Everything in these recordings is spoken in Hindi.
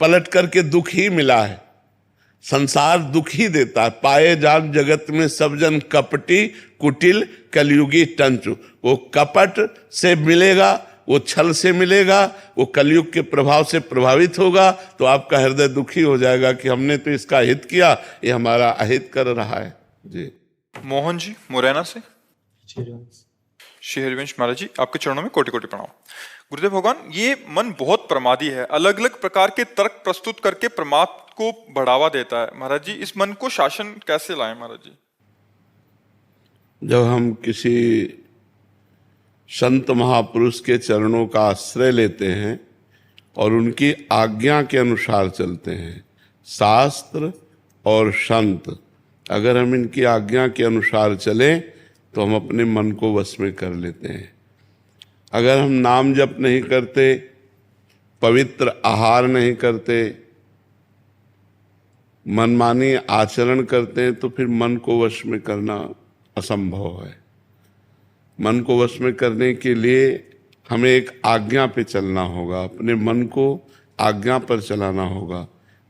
पलट करके दुख ही मिला है। संसार दुख ही देता है। पाए जान जगत में सब जन कपटी कुटिल कलयुगी टंचु। वो कपट से मिलेगा, वो छल से मिलेगा, वो कलयुग के प्रभाव से प्रभावित होगा, तो आपका हृदय दुखी हो जाएगा कि हमने तो इसका हित किया, ये हमारा अहित कर रहा है। जी मोहन जी मुरैना से। श्री हरिवंश महाराज जी, आपके चरणों में कोटि कोटि प्रणाम। गुरुदेव भगवान, ये मन बहुत प्रमादी है, अलग अलग प्रकार के तर्क प्रस्तुत करके प्रमाद को बढ़ावा देता है। महाराज जी, इस मन को शासन कैसे लाएं महाराज जी? जब हम किसी संत महापुरुष के चरणों का आश्रय लेते हैं और उनकी आज्ञा के अनुसार चलते हैं, शास्त्र और संत, अगर हम इनकी आज्ञा के अनुसार चलें तो हम अपने मन को वश में कर लेते हैं। अगर हम नाम जप नहीं करते, पवित्र आहार नहीं करते, मनमानी आचरण करते हैं, तो फिर मन को वश में करना असंभव है। मन को वश में करने के लिए हमें एक आज्ञा पे चलना होगा, अपने मन को आज्ञा पर चलाना होगा।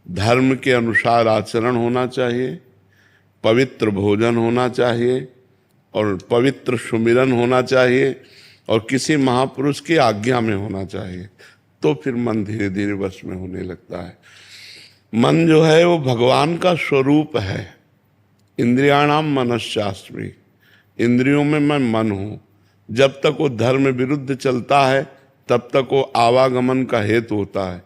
धर्म के अनुसार आचरण होना चाहिए, पवित्र भोजन होना चाहिए और पवित्र सुमिरन होना चाहिए और किसी महापुरुष की आज्ञा में होना चाहिए, तो फिर मन धीरे धीरे वश में होने लगता है। मन जो है वो भगवान का स्वरूप है। इंद्रियाणाम मनश्चास्मि, इंद्रियों में मैं मन हूँ। जब तक वो धर्म विरुद्ध चलता है तब तक वो आवागमन का हेतु होता है।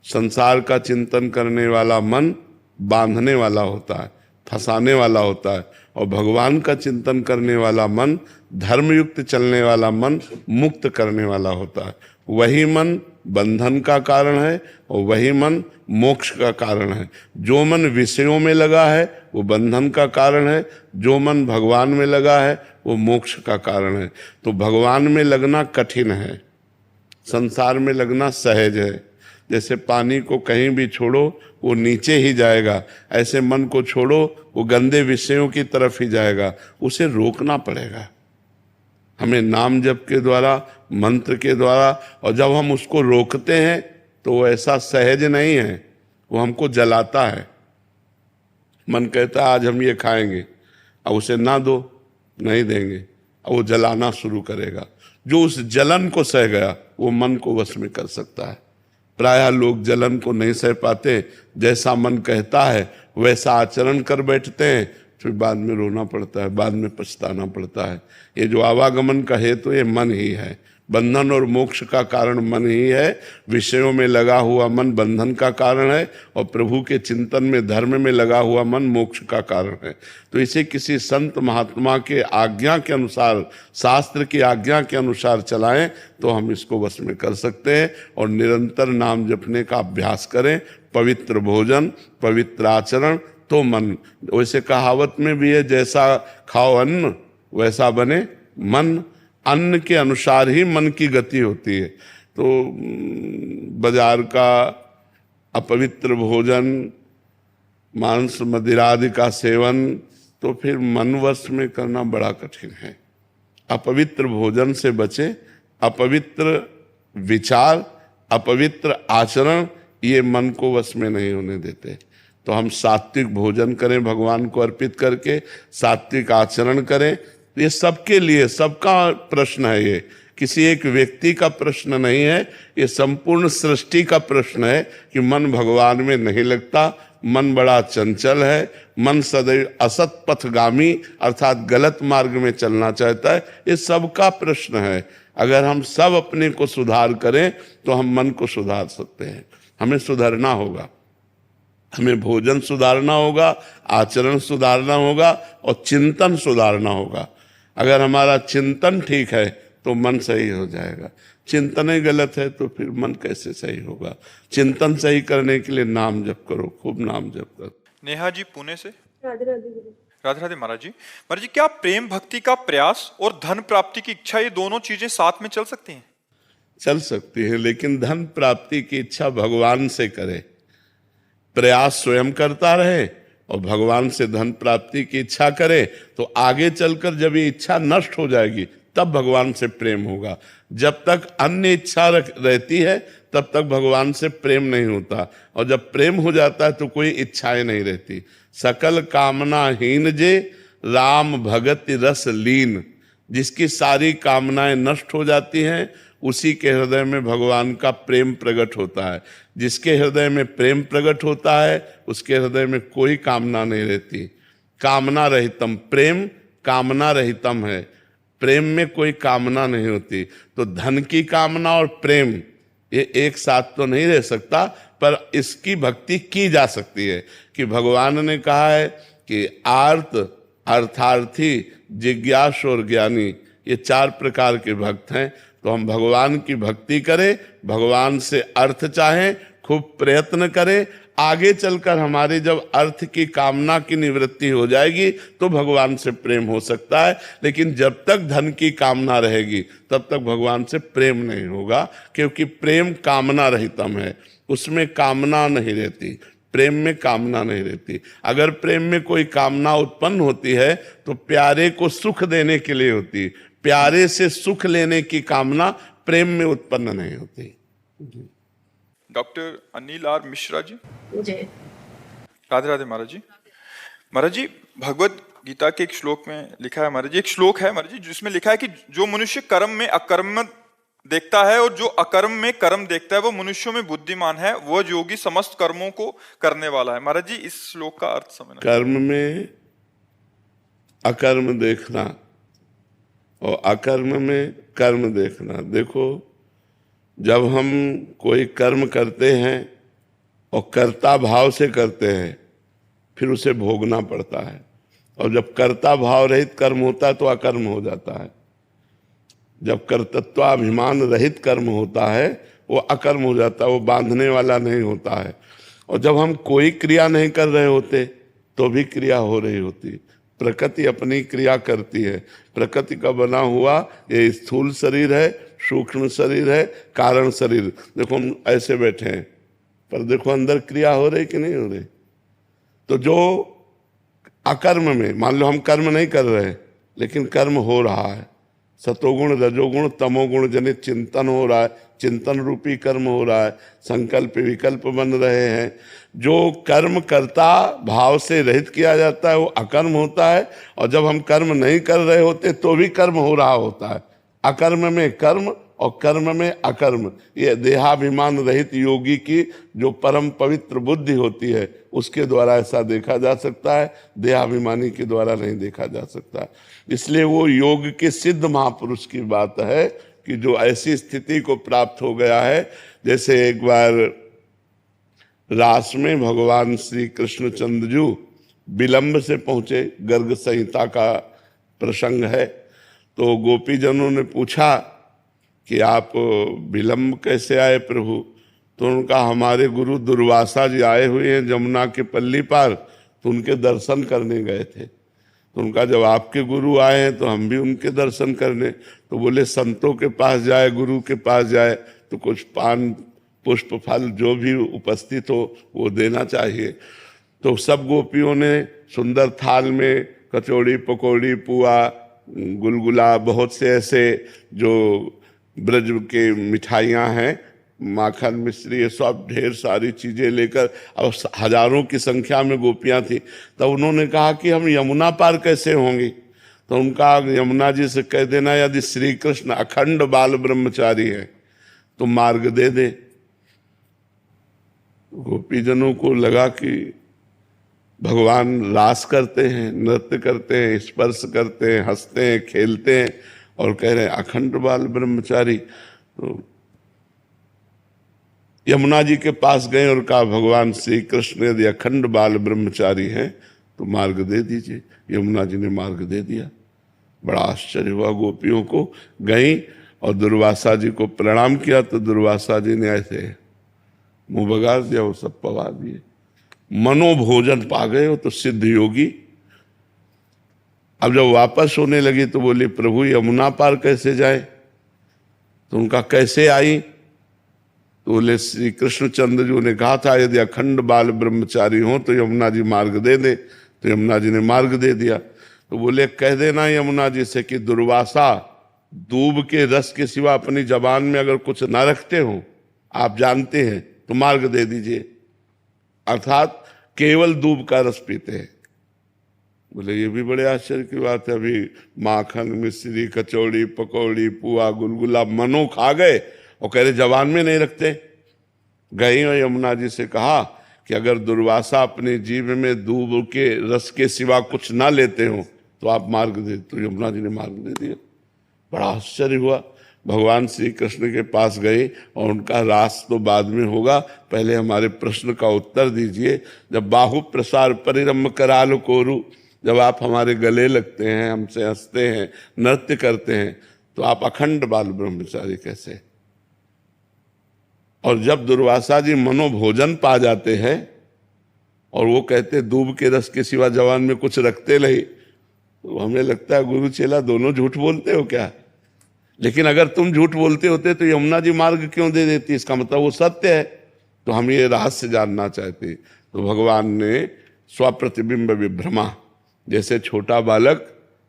संसार का चिंतन करने वाला मन बांधने वाला होता है, फंसाने वाला होता है, और भगवान का चिंतन करने वाला मन, धर्मयुक्त चलने वाला मन मुक्त करने वाला होता है। वही मन बंधन का कारण है और वही मन मोक्ष का कारण है। जो मन विषयों में लगा है वो बंधन का कारण है, जो मन भगवान में लगा है वो मोक्ष का कारण है। तो भगवान में लगना कठिन है, संसार में लगना सहज है। जैसे पानी को कहीं भी छोड़ो वो नीचे ही जाएगा, ऐसे मन को छोड़ो वो गंदे विषयों की तरफ ही जाएगा। उसे रोकना पड़ेगा हमें नाम जप के द्वारा, मंत्र के द्वारा। और जब हम उसको रोकते हैं तो वो ऐसा सहज नहीं है, वो हमको जलाता है। मन कहता है आज हम ये खाएंगे, अब उसे ना दो, नहीं देंगे, अब वो जलाना शुरू करेगा। जो उस जलन को सह गया वो मन को वश में कर सकता है। प्रायः लोग जलन को नहीं सह पाते, जैसा मन कहता है वैसा आचरण कर बैठते हैं, फिर बाद में रोना पड़ता है, बाद में पछताना पड़ता है। ये जो आवागमन का हेतु ये मन ही है, बंधन और मोक्ष का कारण मन ही है। विषयों में लगा हुआ मन बंधन का कारण है और प्रभु के चिंतन में, धर्म में लगा हुआ मन मोक्ष का कारण है। तो इसे किसी संत महात्मा के आज्ञा के अनुसार, शास्त्र की आज्ञा के अनुसार चलाएं तो हम इसको वश में कर सकते हैं। और निरंतर नाम जपने का अभ्यास करें, पवित्र भोजन, पवित्र आचरण, तो मन, वैसे कहावत में भी है, जैसा खाओ अन्न वैसा बने मन। अन्न के अनुसार ही मन की गति होती है। तो बाजार का अपवित्र भोजन, मांस मदिरादि का सेवन, तो फिर मन वश में करना बड़ा कठिन है। अपवित्र भोजन से बचे, अपवित्र विचार, अपवित्र आचरण ये मन को वश में नहीं होने देते। तो हम सात्विक भोजन करें, भगवान को अर्पित करके सात्विक आचरण करें। ये सबके लिए, सबका प्रश्न है, ये किसी एक व्यक्ति का प्रश्न नहीं है, ये संपूर्ण सृष्टि का प्रश्न है कि मन भगवान में नहीं लगता, मन बड़ा चंचल है, मन सदैव असत पथगामी अर्थात गलत मार्ग में चलना चाहता है। ये सबका प्रश्न है। अगर हम सब अपने को सुधार करें तो हम मन को सुधार सकते हैं। हमें सुधरना होगा, हमें भोजन सुधारना होगा, आचरण सुधारना होगा और चिंतन सुधारना होगा। अगर हमारा चिंतन ठीक है तो मन सही हो जाएगा। चिंतन ही गलत है तो फिर मन कैसे सही होगा? चिंतन सही करने के लिए नाम जप करो, खूब नाम जप करो। नेहा जी पुणे से। राधे राधे गुरु। राधे राधे महाराज जी। महाराज जी, क्या प्रेम भक्ति का प्रयास और धन प्राप्ति की इच्छा, ये दोनों चीजें साथ में चल सकती हैं? चल सकती है, लेकिन धन प्राप्ति की इच्छा भगवान से करे। प्रयास स्वयं करता रहे और भगवान से धन प्राप्ति की इच्छा करे, तो आगे चलकर जब ये इच्छा नष्ट हो जाएगी तब भगवान से प्रेम होगा। जब तक अन्य इच्छा रहती है तब तक भगवान से प्रेम नहीं होता, और जब प्रेम हो जाता है तो कोई इच्छाएं नहीं रहती। सकल कामना हीन जे राम भगत रस लीन, जिसकी सारी कामनाएं नष्ट हो जाती हैं उसी के हृदय में भगवान का प्रेम प्रकट होता है। जिसके हृदय में प्रेम प्रकट होता है उसके हृदय में कोई कामना नहीं रहती। कामना रहितम, प्रेम कामना रहितम है, प्रेम में कोई कामना नहीं होती। तो धन की कामना और प्रेम ये एक साथ तो नहीं रह सकता, पर इसकी भक्ति की जा सकती है। कि भगवान ने कहा है कि आर्त, अर्थार्थी, जिज्ञास और ज्ञानी, ये 4 प्रकार के भक्त हैं। तो हम भगवान की भक्ति करें, भगवान से अर्थ चाहें, खूब प्रयत्न करें। आगे चलकर हमारी जब अर्थ की कामना की निवृत्ति हो जाएगी तो भगवान से प्रेम हो सकता है, लेकिन जब तक धन की कामना रहेगी तब तक भगवान से प्रेम नहीं होगा, क्योंकि प्रेम कामना रहितम है, उसमें कामना नहीं रहती, प्रेम में कामना नहीं रहती। अगर प्रेम में कोई कामना उत्पन्न होती है तो प्यारे को सुख देने के लिए होती, प्यारे से सुख लेने की कामना प्रेम में उत्पन्न नहीं होती। Doctor Anil are Mishra ji. जी राधे राधे महाराज जी। महाराज जी, भगवत गीता के एक श्लोक में लिखा है महाराज जी, एक श्लोक है महाराज जी जिसमें लिखा है कि जो मनुष्य कर्म में अकर्म देखता है और जो अकर्म में कर्म देखता है वो मनुष्यों में बुद्धिमान है, वह योगी समस्त कर्मों को करने वाला है। महाराज जी, इस श्लोक का अर्थ समझना। कर्म में अकर्म देखना और अकर्म में कर्म देखना। देखो, जब हम कोई कर्म करते हैं और कर्ता भाव से करते हैं फिर उसे भोगना पड़ता है, और जब कर्ता भाव रहित कर्म होता है तो अकर्म हो जाता है। जब कर्तृत्वाभिमान रहित कर्म होता है वो अकर्म हो जाता है, वो बांधने वाला नहीं होता है। और जब हम कोई क्रिया नहीं कर रहे होते तो भी क्रिया हो रही होती। प्रकृति अपनी क्रिया करती है। प्रकृति का बना हुआ ये स्थूल शरीर है, सूक्ष्म शरीर है, कारण शरीर। देखो हम ऐसे बैठे हैं पर देखो अंदर क्रिया हो रही कि नहीं हो रही। तो जो अकर्म में, मान लो हम कर्म नहीं कर रहे लेकिन कर्म हो रहा है, सतोगुण रजोगुण तमोगुण जनित चिंतन हो रहा है, चिंतन रूपी कर्म हो रहा है, संकल्प विकल्प बन रहे हैं। जो कर्म कर्ता भाव से रहित किया जाता है वो अकर्म होता है, और जब हम कर्म नहीं कर रहे होते तो भी कर्म हो रहा होता है। अकर्म में कर्म और कर्म में अकर्म, ये देहाभिमान रहित योगी की जो परम पवित्र बुद्धि होती है उसके द्वारा ऐसा देखा जा सकता है, देहाभिमानी के द्वारा नहीं देखा जा सकता। इसलिए वो योग के सिद्ध महापुरुष की बात है कि जो ऐसी स्थिति को प्राप्त हो गया है। जैसे एक बार रास में भगवान श्री कृष्णचंद्र जी विलंब से पहुंचे, गर्ग संहिता का प्रसंग है। तो गोपीजनों ने पूछा कि आप विलंब कैसे आए प्रभु। तो उनका हमारे गुरु दुर्वासा जी आए हुए हैं जमुना के पल्ली पार, तो उनके दर्शन करने गए थे। तो उनका जब आपके गुरु आए हैं तो हम भी उनके दर्शन करने। तो बोले संतों के पास जाए, गुरु के पास जाए तो कुछ पान पुष्प फल जो भी उपस्थित हो वो देना चाहिए। तो सब गोपियों ने सुंदर थाल में कचौड़ी पकौड़ी पुआ गुलगुला बहुत से ऐसे जो ब्रज के मिठाइयाँ हैं, माखन मिश्री, ये सब ढेर सारी चीज़ें लेकर, और हजारों की संख्या में गोपियाँ थी। तब उन्होंने कहा कि हम यमुना पार कैसे होंगी। तो उनका यमुना जी से कह देना यदि श्री कृष्ण अखंड बाल ब्रह्मचारी है तो मार्ग दे दे। गोपीजनों को लगा कि भगवान रास करते हैं, नृत्य करते हैं, स्पर्श करते हैं, हंसते हैं, खेलते हैं, और कह रहे हैं अखंड बाल ब्रह्मचारी। तो यमुना जी के पास गए और कहा भगवान श्री कृष्ण यदि अखंड बाल ब्रह्मचारी हैं तो मार्ग दे दीजिए। यमुना जी ने मार्ग दे दिया। बड़ा आश्चर्य हुआ गोपियों को। गई और दुर्वासा जी को प्रणाम किया तो दुर्वासा जी ने ऐसे मुंह बगाड़ दिया, वो सब पवा दिए। मनोभोजन पा गए हो तो सिद्ध योगी। अब जब वापस होने लगी तो बोली प्रभु यमुना पार कैसे जाए। तो उनका कैसे आई। तो बोले श्री कृष्णचंद्र जी ने कहा था यदि अखंड बाल ब्रह्मचारी हो तो यमुना जी मार्ग दे दे। तो यमुना जी ने मार्ग दे दिया। तो बोले कह देना यमुना जी से कि दुर्वासा दूब के रस के सिवा अपनी जबान में अगर कुछ ना रखते हो आप जानते हैं तो मार्ग दे दीजिए। अर्थात केवल दूब का रस पीते हैं। बोले ये भी बड़े आश्चर्य की बात है, अभी माखन मिश्री कचौड़ी पकौड़ी पुआ गुलगुला मनो खा गए और कह रहे जवान में नहीं रखते। गई और यमुना जी से कहा कि अगर दुर्वासा अपने जीव में दूब के रस के सिवा कुछ ना लेते हो तो आप मार्ग दे। तो यमुना जी ने मार्ग दे दिया। बड़ा आश्चर्य हुआ। भगवान श्री कृष्ण के पास गए और उनका रास तो बाद में होगा, पहले हमारे प्रश्न का उत्तर दीजिए। जब बाहु प्रसार परिरम्भ कराल कोरु, जब आप हमारे गले लगते हैं, हमसे हंसते हैं, नृत्य करते हैं, तो आप अखंड बाल ब्रह्मचारी कैसे? और जब दुर्वासा जी मनोभोजन पा जाते हैं और वो कहते दूब के रस के सिवा जवान में कुछ रखते नहीं, तो हमें लगता है गुरु चेला दोनों झूठ बोलते हो क्या? लेकिन अगर तुम झूठ बोलते होते तो यमुना जी मार्ग क्यों दे देती? इसका मतलब वो सत्य है। तो हम ये रहस्य जानना चाहते। तो भगवान ने स्वप्रतिबिंब विभ्रमा, जैसे छोटा बालक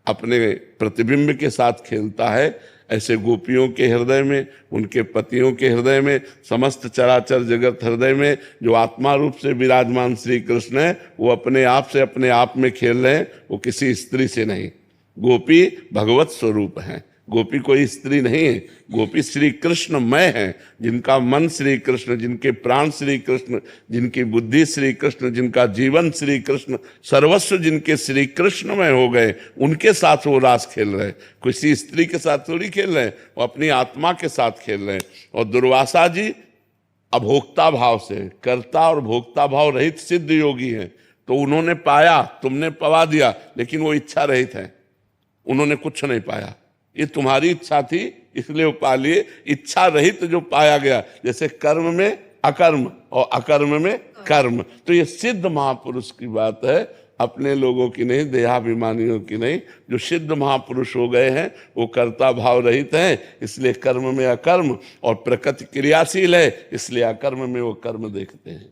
अपने प्रतिबिंब के साथ खेलता है, ऐसे गोपियों के हृदय में, उनके पतियों के हृदय में, समस्त चराचर जगत हृदय में जो आत्मा रूप से विराजमान श्री कृष्ण है, वो अपने आप में खेल रहे हैं। वो किसी स्त्री से नहीं। गोपी भगवत स्वरूप है। गोपी कोई स्त्री नहीं है। गोपी श्री कृष्णमय है, जिनका मन श्री कृष्ण, जिनके प्राण श्री कृष्ण, जिनकी बुद्धि श्री कृष्ण, जिनका जीवन श्री कृष्ण, सर्वस्व जिनके श्री कृष्णमय हो गए, उनके साथ वो रास खेल रहे हैं। किसी स्त्री के साथ थोड़ी खेल रहे हैं, वो अपनी आत्मा के साथ खेल रहे हैं। और दुर्वासा जी अभोक्ता भाव से, कर्ता और भोक्ता भाव रहित सिद्ध योगी हैं। तो उन्होंने पाया, तुमने पवा दिया, लेकिन वो इच्छा रहित है, उन्होंने कुछ नहीं पाया। ये तुम्हारी इच्छा थी, इसलिए वो पा लिए। इच्छा रहित जो पाया गया, जैसे कर्म में अकर्म और अकर्म में कर्म, तो ये सिद्ध महापुरुष की बात है, अपने लोगों की नहीं, देहाभिमानियों की नहीं। जो सिद्ध महापुरुष हो गए हैं वो कर्ता भाव रहित हैं, इसलिए कर्म में अकर्म, और प्रकृति क्रियाशील है, इसलिए अकर्म में वो कर्म देखते हैं।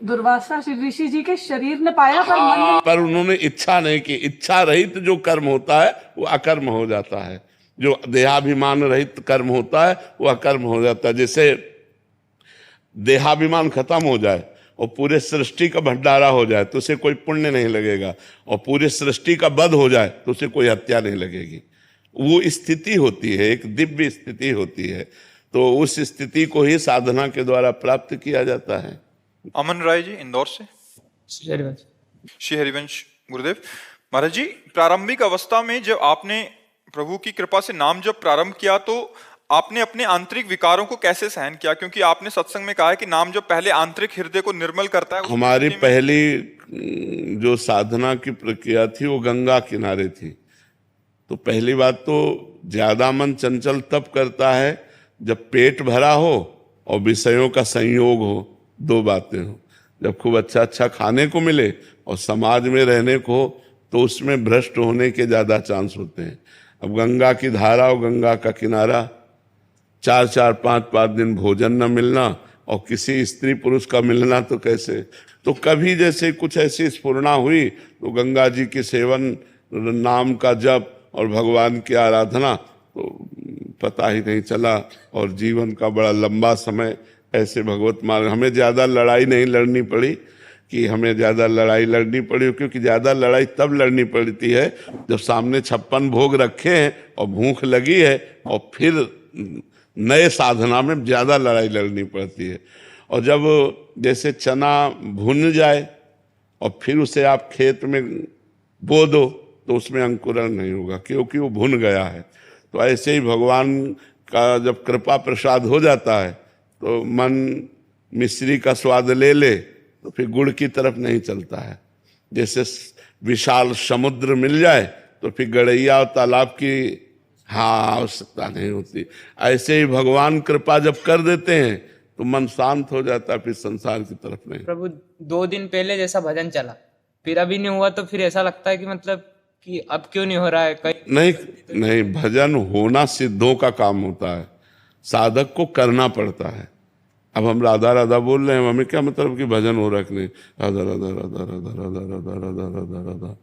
दुर्वासा ऋषि जी के शरीर ने पाया पर मन ने, पर उन्होंने इच्छा नहीं की। इच्छा रहित जो कर्म होता है वो अकर्म हो जाता है, जो देहाभिमान रहित कर्म होता है वो अकर्म हो जाता है। जैसे देहाभिमान खत्म हो जाए और पूरे सृष्टि का भंडारा हो जाए तो उसे कोई पुण्य नहीं लगेगा, और पूरी सृष्टि का वध हो जाए तो उसे कोई हत्या नहीं लगेगी। वो स्थिति होती है, एक दिव्य स्थिति होती है। तो उस स्थिति को ही साधना के द्वारा प्राप्त किया जाता है। अमन राय जी इंदौर से। श्री हरिवंश गुरुदेव। महाराज जी, प्रारंभिक अवस्था में जब आपने प्रभु की कृपा से नाम जब प्रारंभ किया तो आपने अपने आंतरिक विकारों को कैसे सहन किया? क्योंकि आपने सत्संग में कहा है कि नाम जब पहले आंतरिक हृदय को निर्मल करता है। हमारी पहली जो साधना की प्रक्रिया थी वो गंगा किनारे थी। तो पहली बात तो ज्यादा मन चंचल तब करता है जब पेट भरा हो और विषयों का संयोग हो, दो बातें हो। जब खूब अच्छा अच्छा खाने को मिले और समाज में रहने को हो तो उसमें भ्रष्ट होने के ज्यादा चांस होते हैं। अब गंगा की धारा और गंगा का किनारा, 4-4, 5-5 दिन भोजन न मिलना और किसी स्त्री पुरुष का मिलना तो कैसे। तो कभी जैसे कुछ ऐसी स्फुरणा हुई तो गंगा जी के सेवन, नाम का जप और भगवान की आराधना, तो पता ही नहीं चला और जीवन का बड़ा लंबा समय ऐसे भगवत मार्ग। हमें ज़्यादा लड़ाई नहीं लड़नी पड़ी कि हमें ज़्यादा लड़ाई लड़नी पड़ी, क्योंकि ज़्यादा लड़ाई तब लड़नी पड़ती है जब सामने 56 भोग रखे हैं और भूख लगी है, और फिर नए साधना में ज़्यादा लड़ाई लड़नी पड़ती है। और जब जैसे चना भुन जाए और फिर उसे आप खेत में बो दो तो उसमें अंकुरण नहीं होगा, क्योंकि वो भुन गया है। तो ऐसे ही भगवान का जब कृपा प्रसाद हो जाता है तो मन मिश्री का स्वाद ले ले तो फिर गुड़ की तरफ नहीं चलता है। जैसे विशाल समुद्र मिल जाए तो फिर गड़ैया और तालाब की आवश्यकता नहीं होती। ऐसे ही भगवान कृपा जब कर देते हैं तो मन शांत हो जाता है, फिर संसार की तरफ नहीं। प्रभु 2 दिन पहले जैसा भजन चला, फिर अभी नहीं हुआ, तो फिर ऐसा लगता है कि मतलब कि अब क्यों नहीं हो रहा है? कहीं नहीं, भजन होना सिद्धों का काम होता है, साधक को करना पड़ता है। अब हम राधा राधा बोल रहे हैं, हमें क्या मतलब कि भजन हो रहा है कि नहीं? राधा राधा राधा राधा राधा राधा राधा राधा राधा।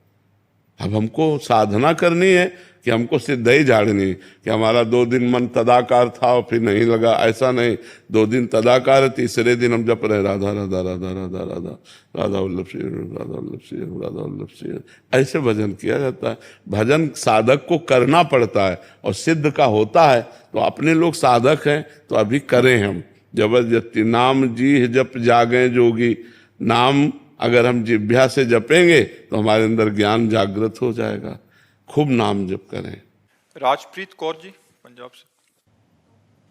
अब हमको साधना करनी है कि हमको सिद्धि झाड़नी, कि हमारा 2 दिन मन तदाकार था और फिर नहीं लगा, ऐसा नहीं। 2 दिन तदाकार है, तीसरे दिन हम जप रहे राधा राधा राधा राधा राधा राधा वल्लभ श्री राधा वल्लभ श्री राधा वल्लभ श्री, ऐसे भजन किया जाता है। भजन साधक को करना पड़ता है और सिद्ध का होता है। तो अपने लोग साधक हैं तो अभी करें हम जबरदस्ती। नाम जी जप जागे जोगी, नाम अगर हम जिह्वा से जपेंगे तो हमारे अंदर ज्ञान जागृत हो जाएगा। खूब नाम जप करें। राजप्रीत कौर जी पंजाब से।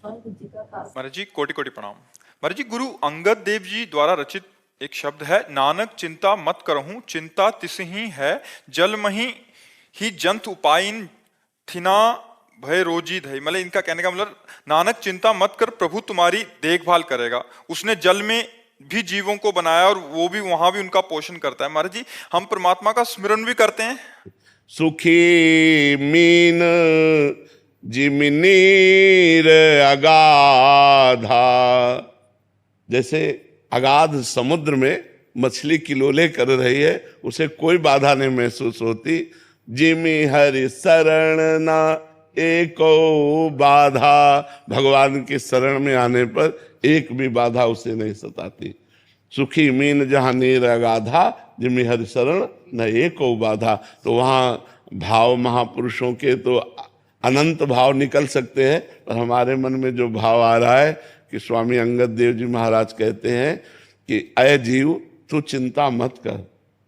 महाराज जी कोटि कोटि प्रणाम। महाराज जी गुरु अंगद देव जी द्वारा रचित एक शब्द है, नानक चिंता मत करहूं चिंता तिसही है, जल मही ही जंत उपाइन थिना भय रोजी धई। मतलब इनका कहने का मतलब नानक चिंता मत कर, प्रभु तुम्हारी देखभाल करेगा। उसने जल में भी जीवों को बनाया और वो भी वहां भी उनका पोषण करता है। महाराज जी हम परमात्मा का स्मरण भी करते हैं। सुखी मीन जिमिनीर अगाधा, जैसे अगाध समुद्र में मछली किलोले कर रही है, उसे कोई बाधा नहीं महसूस होती। जिमि हरि शरण ना एको बाधा, भगवान की शरण में आने पर एक भी बाधा उसे नहीं सताती। सुखी मीन जहाँ नीर अगाधा, जिमि हरि शरण न एको बाधा। तो वहाँ भाव महापुरुषों के तो अनंत भाव निकल सकते हैं, पर हमारे मन में जो भाव आ रहा है कि स्वामी अंगद देव जी महाराज कहते हैं कि अय जीव तू चिंता मत कर,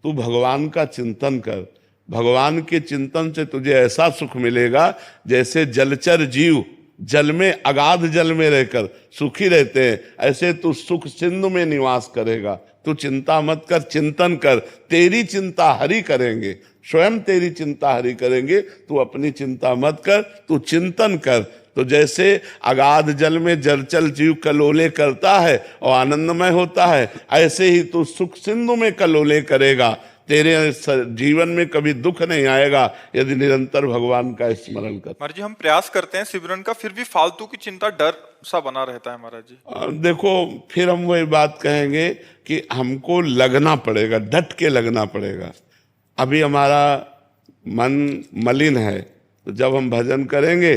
तू भगवान का चिंतन कर। भगवान के चिंतन से तुझे ऐसा सुख मिलेगा जैसे जलचर जीव जल में, अगाध जल में रहकर सुखी रहते हैं, ऐसे तू सुख सिंधु में निवास करेगा। तू चिंता मत कर, चिंतन कर। तेरी चिंता हरि करेंगे, स्वयं तेरी चिंता हरि करेंगे। तू अपनी चिंता मत कर, तू चिंतन कर। तो जैसे अगाध जल में जलचर जीव कलोले करता है और आनंदमय होता है, ऐसे ही तू सुख सिंधु में कलोले करेगा। तेरे जीवन में कभी दुख नहीं आएगा यदि निरंतर भगवान का स्मरण कर। महाराज जी हम प्रयास करते हैं सिमरन का, फिर भी फालतू की चिंता डर सा बना रहता है महाराज जी। देखो फिर हम वही बात कहेंगे कि हमको लगना पड़ेगा, डट के लगना पड़ेगा। अभी हमारा मन मलिन है, तो जब हम भजन करेंगे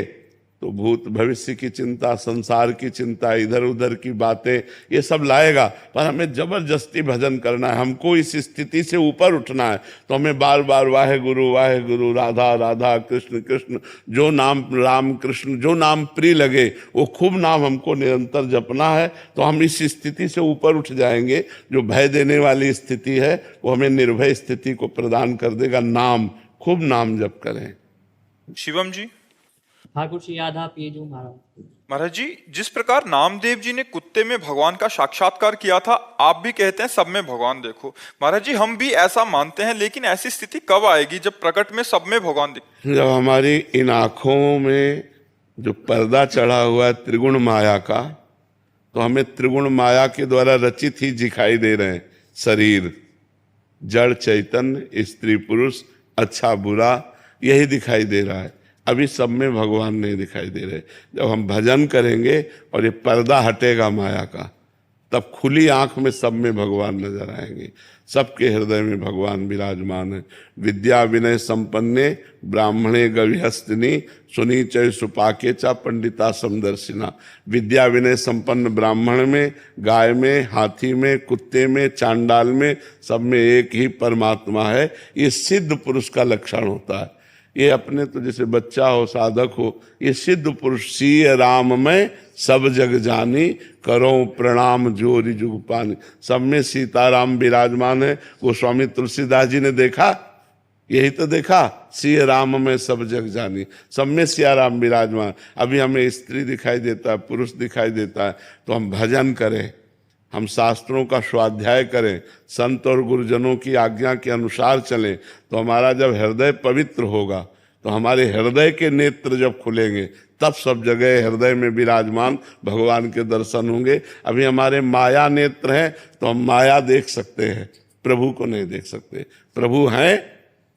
तो भूत भविष्य की चिंता, संसार की चिंता, इधर उधर की बातें, ये सब लाएगा। पर हमें जबरदस्ती भजन करना है, हमको इस स्थिति से ऊपर उठना है। तो हमें बार बार वाहे गुरु राधा राधा कृष्ण कृष्ण, जो नाम राम कृष्ण, जो नाम प्रिय लगे वो खूब नाम हमको निरंतर जपना है। तो हम इस स्थिति से ऊपर उठ जाएंगे। जो भय देने वाली स्थिति है वो हमें निर्भय स्थिति को प्रदान कर देगा। नाम, खूब नाम जप करें। शिवम जी। ठाकुर श्री याद आप ये जो महाराज। महाराज जी जिस प्रकार नामदेव जी ने कुत्ते में भगवान का साक्षात्कार किया था, आप भी कहते हैं सब में भगवान देखो। महाराज जी हम भी ऐसा मानते हैं, लेकिन ऐसी स्थिति कब आएगी जब प्रकट में सब में भगवान दिखे? जब हमारी इन आंखों में जो पर्दा चढ़ा हुआ है त्रिगुण माया का, तो हमें त्रिगुण माया के द्वारा रचित ही दिखाई दे रहे हैं। शरीर, जड़ चैतन्य, स्त्री पुरुष, अच्छा बुरा, यही दिखाई दे रहा है। अभी सब में भगवान नहीं दिखाई दे रहे। जब हम भजन करेंगे और ये पर्दा हटेगा माया का, तब खुली आंख में सब में भगवान नजर आएंगे। सबके हृदय में भगवान विराजमान है। विद्या विनय संपन्ने ब्राह्मणे गविहस्तिनी सुनी चय सुपाके चा पंडिता समदर्शिना। विद्या विनय संपन्न ब्राह्मण में, गाय में, हाथी में, कुत्ते में, चांडाल में, सब में एक ही परमात्मा है। ये सिद्ध पुरुष का लक्षण होता है। ये अपने तो जैसे बच्चा हो, साधक हो, ये सिद्ध पुरुष सीय राम में सब जग जानी, करो प्रणाम जोरी जुग पानी। सब में सीताराम विराजमान है। गोस्वामी तुलसीदास जी ने देखा, यही तो देखा, सीय राम में सब जग जानी, सब में सिया राम विराजमान। अभी हमें स्त्री दिखाई देता है, पुरुष दिखाई देता है। तो हम भजन करें, हम शास्त्रों का स्वाध्याय करें, संत और गुरुजनों की आज्ञा के अनुसार चलें। तो हमारा जब हृदय पवित्र होगा, तो हमारे हृदय के नेत्र जब खुलेंगे, तब सब जगह हृदय में विराजमान भगवान के दर्शन होंगे। अभी हमारे माया नेत्र हैं तो हम माया देख सकते हैं, प्रभु को नहीं देख सकते। प्रभु हैं,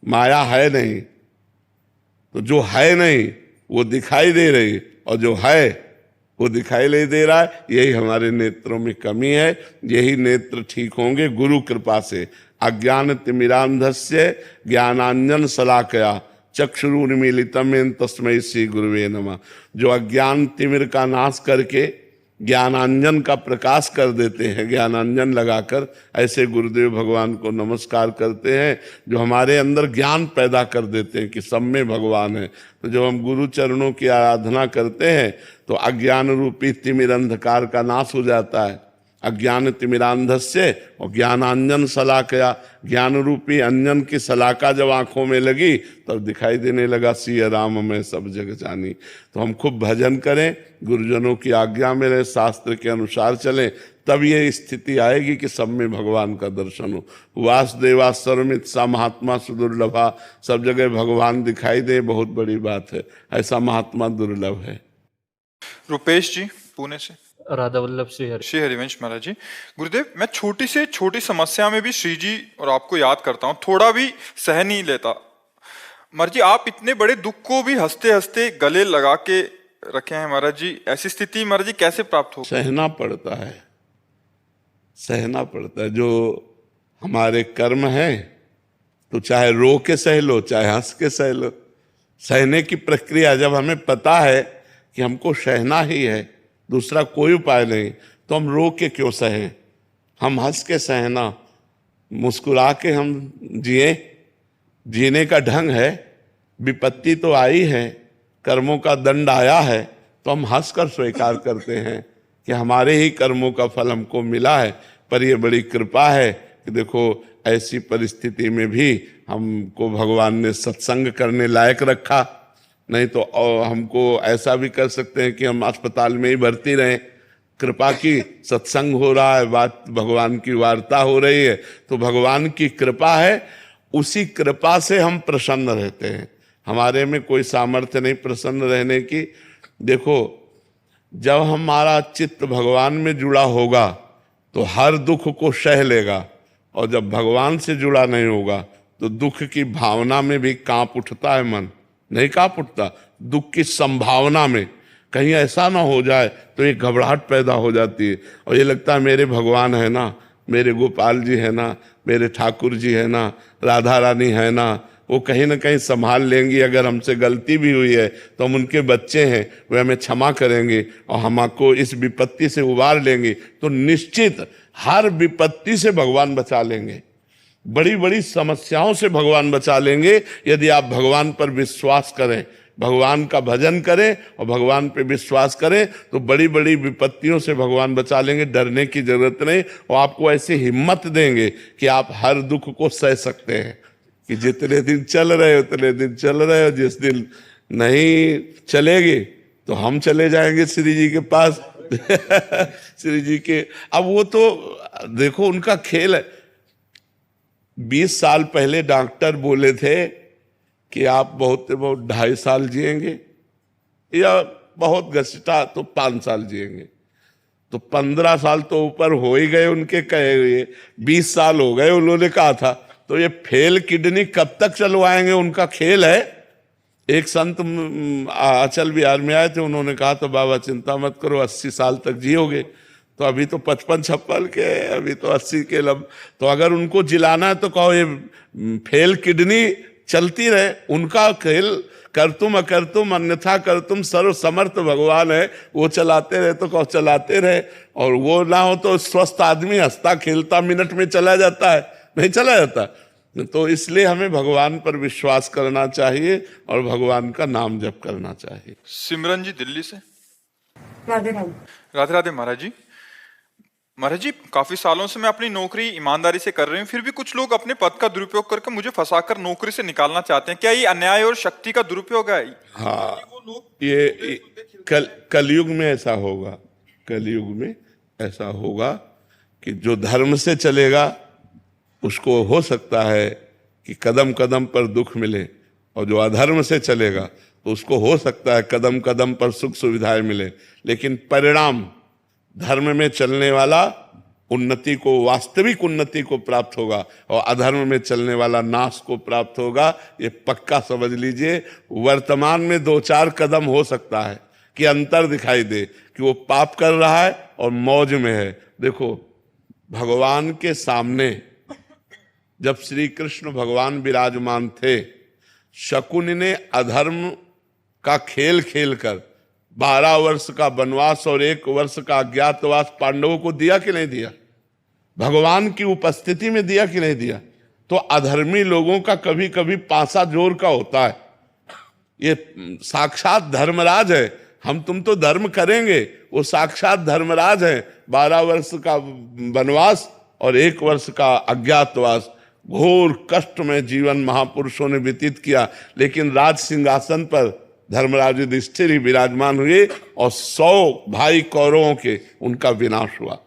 माया है नहीं। तो जो है नहीं वो दिखाई दे रही, और जो है वो दिखाई नहीं दे रहा है, यही हमारे नेत्रों में कमी है। यही नेत्र ठीक होंगे गुरु कृपा से। अज्ञान तिमिरांधस्य ज्ञानांजन शलाकया चक्षुरुन्मीलितम् येन तस्मै श्री गुरुवे नमः। जो अज्ञान तिमिर का नाश करके ज्ञानांजन का प्रकाश कर देते हैं, ज्ञानांजन लगाकर, ऐसे गुरुदेव भगवान को नमस्कार करते हैं जो हमारे अंदर ज्ञान पैदा कर देते हैं कि सब में भगवान है। तो जब हम गुरु चरणों की आराधना करते हैं तो अज्ञान रूपी तिमिर अंधकार का नाश हो जाता है। अज्ञान तिमिरांधस्य और ज्ञानांजन शलाकया, ज्ञान रूपी अंजन की शलाका जब आंखों में लगी तब दिखाई देने लगा सिया राम में सब जग जानी। तो हम खूब भजन करें, गुरुजनों की आज्ञा में रहे, शास्त्र के अनुसार चलें, तब ये स्थिति आएगी कि सब में भगवान का दर्शन हो। वासुदेवा सर्वमित सा महात्मा सुदुर्लभा, सब जगह भगवान दिखाई दे, बहुत बड़ी बात है। ऐसा महात्मा दुर्लभ है। रुपेश जी पुणे से। राधा वल्लभ श्रीहरि। श्री हरिवंश महाराज जी। गुरुदेव, मैं छोटी से छोटी समस्या में भी श्री जी और आपको याद करता हूँ, थोड़ा भी सह नहीं लेता। महाराज जी, आप इतने बड़े दुख को भी हंसते हंसते गले लगा के रखे हैं महाराज जी। ऐसी स्थिति महाराज जी कैसे प्राप्त हो? सहना पड़ता है, सहना पड़ता है। जो हमारे कर्म है तो चाहे रो के सह लो, चाहे हंस के सह लो। सहने की प्रक्रिया, जब हमें पता है कि हमको सहना ही है, दूसरा कोई उपाय नहीं, तो हम रो के क्यों सहें? हम हंस के सहना, मुस्कुरा के हम जिए। जीने का ढंग है। विपत्ति तो आई है, कर्मों का दंड आया है, तो हम हंसकर स्वीकार करते हैं कि हमारे ही कर्मों का फल हमको मिला है। पर ये बड़ी कृपा है कि देखो ऐसी परिस्थिति में भी हमको भगवान ने सत्संग करने लायक रखा। नहीं तो हमको ऐसा भी कर सकते हैं कि हम अस्पताल में ही भर्ती रहें। कृपा की, सत्संग हो रहा है, बात भगवान की वार्ता हो रही है, तो भगवान की कृपा है। उसी कृपा से हम प्रसन्न रहते हैं। हमारे में कोई सामर्थ्य नहीं प्रसन्न रहने की। देखो, जब हमारा चित्त भगवान में जुड़ा होगा तो हर दुख को सह लेगा, और जब भगवान से जुड़ा नहीं होगा तो दुख की भावना में भी कांप उठता है मन। नहीं कांप उठता, दुख की संभावना में कहीं ऐसा ना हो जाए तो एक घबराहट पैदा हो जाती है, और ये लगता है मेरे भगवान है ना, मेरे गोपाल जी है ना, मेरे ठाकुर जी है ना, राधा रानी है ना, वो कहीं ना कहीं संभाल लेंगी। अगर हमसे गलती भी हुई है तो हम उनके बच्चे हैं, वे हमें क्षमा करेंगे और हमको इस विपत्ति से उबार लेंगे। तो निश्चित हर विपत्ति से भगवान बचा लेंगे, बड़ी बड़ी समस्याओं से भगवान बचा लेंगे, यदि आप भगवान पर विश्वास करें, भगवान का भजन करें और भगवान पे विश्वास करें, तो बड़ी बड़ी विपत्तियों से भगवान बचा लेंगे। डरने की जरूरत नहीं, और आपको ऐसी हिम्मत देंगे कि आप हर दुख को सह सकते हैं। कि जितने दिन चल रहे उतने दिन चल रहे हो, जिस दिन नहीं चलेगी तो हम चले जाएंगे श्री जी के पास। श्री जी के, अब वो तो देखो उनका खेल है। 20 साल पहले डॉक्टर बोले थे कि आप बहुत 2.5 साल जिएंगे, या बहुत घसीटा तो 5 साल जिएंगे। तो 15 साल तो ऊपर हो ही गए उनके कहे हुए, 20 साल हो गए उन्होंने कहा था। तो ये फेल किडनी कब तक चलवाएंगे, उनका खेल है। एक संत अचल बिहार में आए थे, उन्होंने कहा तो बाबा चिंता मत करो, 80 साल तक जियोगे। तो अभी तो 55-56 के, अभी तो 80 के लब। तो अगर उनको जिलाना है तो कहो ये फेल किडनी चलती रहे। उनका खेल करतुम अकर्तुम अन्यथा करतुम सर्व समर्थ भगवान है, वो चलाते रहे तो कहो चलाते रहे। और वो ना हो तो स्वस्थ आदमी हंसता खेलता मिनट में चला जाता है, नहीं चला जाता। तो इसलिए हमें भगवान पर विश्वास करना चाहिए और भगवान का नाम जप करना चाहिए। सिमरन जी दिल्ली से। राधे राधे। राधे राधे महाराज जी। महाराज जी, काफी सालों से मैं अपनी नौकरी ईमानदारी से कर रही हूँ, फिर भी कुछ लोग अपने पद का दुरुपयोग करके मुझे फंसाकर नौकरी से निकालना चाहते हैं। क्या ये अन्याय और शक्ति का दुरुपयोग है? हाँ, ये कलयुग में ऐसा होगा। कलयुग में ऐसा होगा कि जो धर्म से चलेगा उसको हो सकता है कि कदम कदम पर दुख मिले, और जो अधर्म से चलेगा तो उसको हो सकता है कदम कदम पर सुख सुविधाएं मिले। लेकिन परिणाम धर्म में चलने वाला उन्नति को, वास्तविक उन्नति को प्राप्त होगा, और अधर्म में चलने वाला नाश को प्राप्त होगा। ये पक्का समझ लीजिए। वर्तमान में 2-4 कदम हो सकता है, कि अंतर दिखाई दे कि वो पाप कर रहा है और मौज में है। देखो, भगवान के सामने जब श्री कृष्ण भगवान विराजमान थे, शकुनि ने अधर्म का खेल खेलकर 12 वर्ष का वनवास और 1 वर्ष का अज्ञातवास पांडवों को दिया कि नहीं दिया? भगवान की उपस्थिति में दिया कि नहीं दिया? तो अधर्मी लोगों का कभी कभी पासा जोर का होता है। ये साक्षात धर्मराज है, हम तुम तो धर्म करेंगे, वो साक्षात धर्मराज है। 12 वर्ष का वनवास और 1 वर्ष का अज्ञातवास, घोर कष्ट में जीवन महापुरुषों ने व्यतीत किया, लेकिन राज सिंहासन पर धर्मराज युधिष्ठिर ही विराजमान हुए और 100 भाई कौरवों के उनका विनाश हुआ।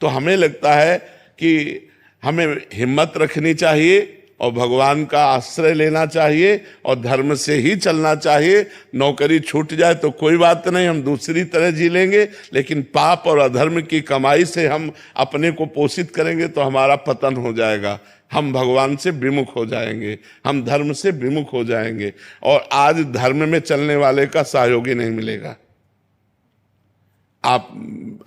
तो हमें लगता है कि हमें हिम्मत रखनी चाहिए और भगवान का आश्रय लेना चाहिए और धर्म से ही चलना चाहिए। नौकरी छूट जाए तो कोई बात नहीं, हम दूसरी तरह जी लेंगे, लेकिन पाप और अधर्म की कमाई से हम अपने को पोषित करेंगे तो हमारा पतन हो जाएगा। हम भगवान से विमुख हो जाएंगे, हम धर्म से विमुख हो जाएंगे और आज धर्म में चलने वाले का सहयोगी नहीं मिलेगा। आप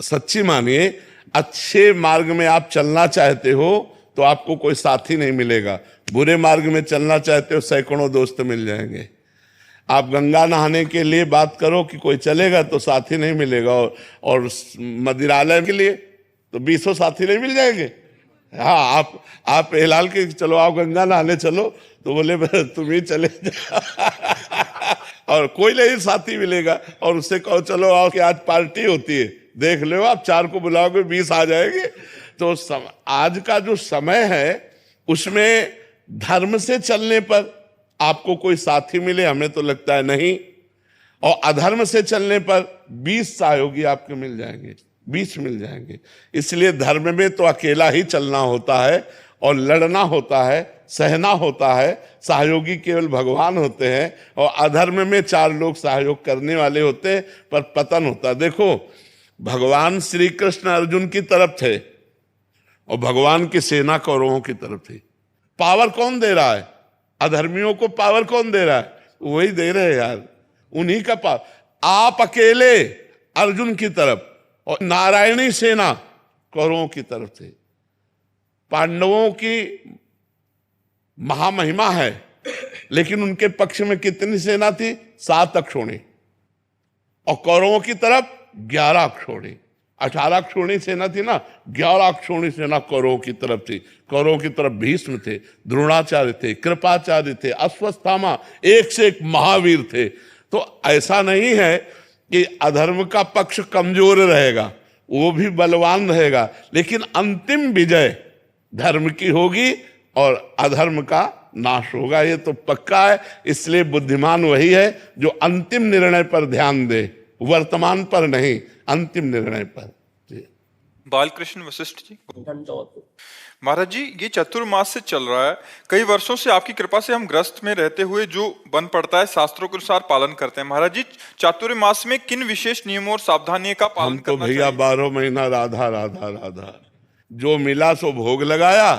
सच्ची मानिए, अच्छे मार्ग में आप चलना चाहते हो तो आपको कोई साथी नहीं मिलेगा। बुरे मार्ग में चलना चाहते हो, सैकड़ों दोस्त मिल जाएंगे। आप गंगा नहाने के लिए बात करो कि कोई चलेगा तो साथी नहीं मिलेगा, और मदिरालय के लिए तो 20 साथी नहीं मिल जाएंगे। हाँ, आप हिलाल के चलो, आप गंगा नहाने चलो तो बोले तुम ही चले और कोई नहीं साथी मिलेगा। और उससे कहो चलो आओ कि आज पार्टी होती है, देख लो आप 4 को बुलाओगे 20 आ जाएंगे। तो आज का जो समय है उसमें धर्म से चलने पर आपको कोई साथी मिले, हमें तो लगता है नहीं, और अधर्म से चलने पर 20 सहयोगी आपके मिल जाएंगे, 20 मिल जाएंगे। इसलिए धर्म में तो अकेला ही चलना होता है और लड़ना होता है, सहना होता है। सहयोगी केवल भगवान होते हैं और अधर्म में 4 लोग सहयोग करने वाले होते हैं, पर पतन होता है। देखो, भगवान श्री कृष्ण अर्जुन की तरफ थे और भगवान की सेना कौरवों की तरफ थी। पावर कौन दे रहा है? अधर्मियों को पावर कौन दे रहा है? वही दे रहे हैं यार, उन्हीं का पावर। आप अकेले अर्जुन की तरफ और नारायणी सेना कौरवों की तरफ थे। पांडवों की महामहिमा है, लेकिन उनके पक्ष में कितनी सेना थी? 7 अक्षोणी, और कौरवों की तरफ 11 अक्षोणी। 18 अक्षोणी सेना थी ना, 11 अक्षोणी सेना कौरवों की तरफ थी। कौरवों की तरफ भीष्म थे, द्रोणाचार्य थे, कृपाचार्य थे, अश्वत्थामा, एक से एक महावीर थे। तो ऐसा नहीं है कि अधर्म का पक्ष कमजोर रहेगा, वो भी बलवान रहेगा, लेकिन अंतिम विजय धर्म की होगी और अधर्म का नाश होगा, ये तो पक्का है। इसलिए बुद्धिमान वही है जो अंतिम निर्णय पर ध्यान दे, वर्तमान पर नहीं, अंतिम निर्णय पर। बालकृष्ण वशिष्ठ जी। दंडवत। महाराज जी, ये चतुर्मास से चल रहा है, कई वर्षों से आपकी कृपा से हम ग्रस्त में रहते हुए जो बन पड़ता है शास्त्रों के अनुसार पालन करते हैं। महाराज जी, चातुर्मास में किन विशेष नियमों और सावधानियों का पालन हम तो करना भैया चाहिए? 12 महीना राधा राधा राधा, जो मिला सो भोग लगाया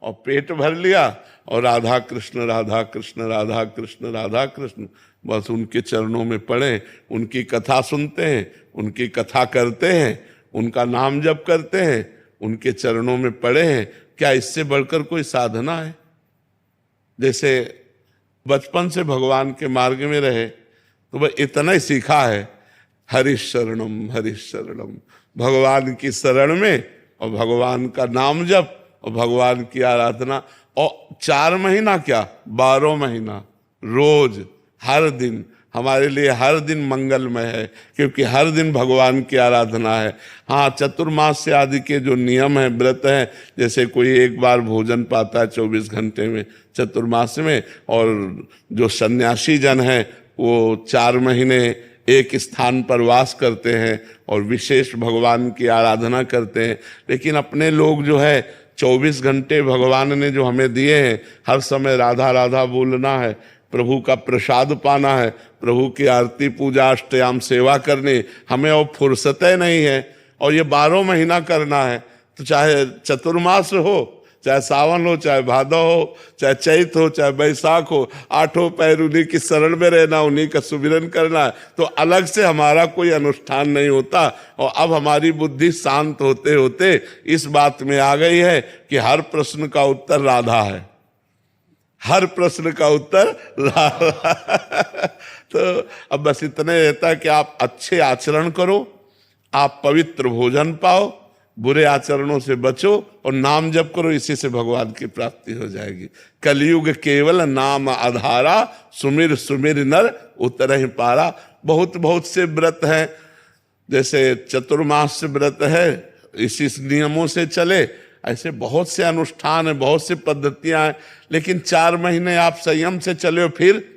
और पेट भर लिया, और राधा कृष्ण राधा कृष्ण राधा कृष्ण राधा कृष्ण, बस उनके चरणों में पड़े, उनकी कथा सुनते हैं, उनकी कथा करते हैं, उनका नाम जप करते हैं, उनके चरणों में पड़े हैं। क्या इससे बढ़कर कोई साधना है? जैसे बचपन से भगवान के मार्ग में रहे तो वह इतना ही सीखा है, हरिशरणम हरिशरणम, भगवान की शरण में और भगवान का नाम जप और भगवान की आराधना। और 4 महीना क्या, 12 महीना रोज हर दिन, हमारे लिए हर दिन मंगलमय है, क्योंकि हर दिन भगवान की आराधना है। हाँ, चतुर्मास से आदि के जो नियम हैं, व्रत हैं, जैसे कोई एक बार भोजन पाता है 24 घंटे में चतुर्मास में, और जो सन्यासी जन हैं वो 4 महीने एक स्थान पर वास करते हैं और विशेष भगवान की आराधना करते हैं। लेकिन अपने लोग जो है 24 घंटे भगवान ने जो हमें दिए हैं, हर समय राधा राधा बोलना है, प्रभु का प्रसाद पाना है, प्रभु की आरती पूजा अष्टयाम सेवा करनी, हमें और फुर्सतें नहीं है, और ये 12 महीना करना है। तो चाहे चतुर्मास हो, चाहे सावन हो, चाहे भादव हो, चाहे चैत हो, चाहे बैसाख हो, आठों पैर उन्हीं की शरण में रहना, उन्हीं का सुमिरन करना है। तो अलग से हमारा कोई अनुष्ठान नहीं होता। और अब हमारी बुद्धि शांत होते होते इस बात में आ गई है कि हर प्रश्न का उत्तर राधा है, हर प्रश्न का उत्तर राधा। तो अब बस इतने रहता है कि आप अच्छे आचरण करो, आप पवित्र भोजन पाओ, बुरे आचरणों से बचो और नाम जप करो, इसी से भगवान की प्राप्ति हो जाएगी। कलयुग केवल नाम आधारा, सुमिर सुमिर नर उतरहि पारा। बहुत बहुत से व्रत हैं, जैसे चतुर्मास व्रत है, इसी नियमों से चले। ऐसे बहुत से अनुष्ठान हैं, बहुत से पद्धतियां हैं, लेकिन 4 महीने आप संयम से चले फिर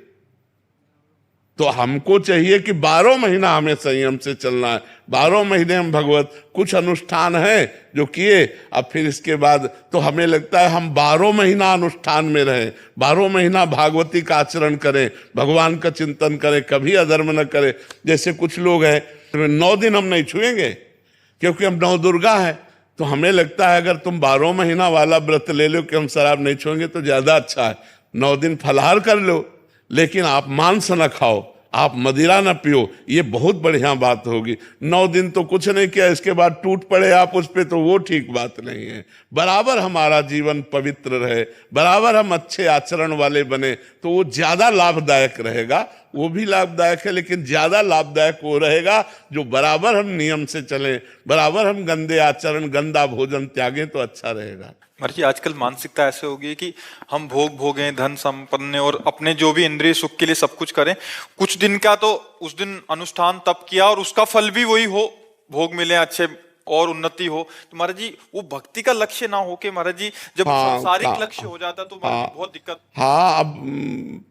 तो हमको चाहिए कि 12 महीना हमें संयम से चलना है। 12 महीने हम भगवत कुछ अनुष्ठान है जो किए, अब फिर इसके बाद तो हमें लगता है हम 12 महीना अनुष्ठान में रहें, 12 महीना भागवती का आचरण करें, भगवान का चिंतन करें, कभी अधर्म न करें। जैसे कुछ लोग हैं 9 दिन हम नहीं छुएंगे क्योंकि हम 9 दुर्गा है। तो हमें लगता है अगर तुम 12 महीना वाला व्रत ले लो कि हम शराब नहीं छुएंगे तो ज्यादा अच्छा है। 9 दिन फलाहार कर लो, लेकिन आप मांस न खाओ, आप मदिरा न पियो, ये बहुत बढ़िया बात होगी। 9 दिन तो कुछ नहीं किया, इसके बाद टूट पड़े आप उस पे, तो वो ठीक बात नहीं है। बराबर हमारा जीवन पवित्र रहे, बराबर हम अच्छे आचरण वाले बने, तो वो ज्यादा लाभदायक रहेगा। वो भी लाभदायक है, लेकिन ज्यादा लाभदायक वो रहेगा जो बराबर हम नियम से चलें, बराबर हम गंदे आचरण, गंदा भोजन त्यागें, तो अच्छा रहेगा। महर्षि आजकल मानसिकता ऐसे हो गई है कि हम भोग भोगें, धन संपन्न और अपने जो भी इंद्रिय सुख के लिए सब कुछ करें। कुछ दिन का तो उस दिन अनुष्ठान तप किया और उसका फल भी वही हो, भोग मिले अच्छे और उन्नति हो। तो महाराज जी वो भक्ति का लक्ष्य ना हो के महाराज जी जब सांसारिक लक्ष्य हो जाता तो बहुत दिक्कत। हाँ, अब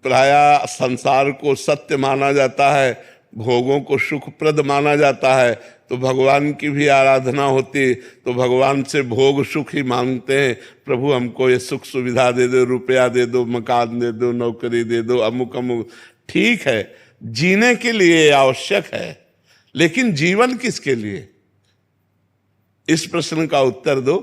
प्रायः संसार को सत्य माना जाता है, भोगों को सुखप्रद माना जाता है, तो भगवान की भी आराधना होती तो भगवान से भोग सुख ही मांगते हैं। प्रभु हमको ये सुख सुविधा दे दो, रुपया दे दो, मकान दे दो, नौकरी दे दो, अमुक अमुक। ठीक है, जीने के लिए आवश्यक है, लेकिन जीवन किसके लिए, इस प्रश्न का उत्तर दो।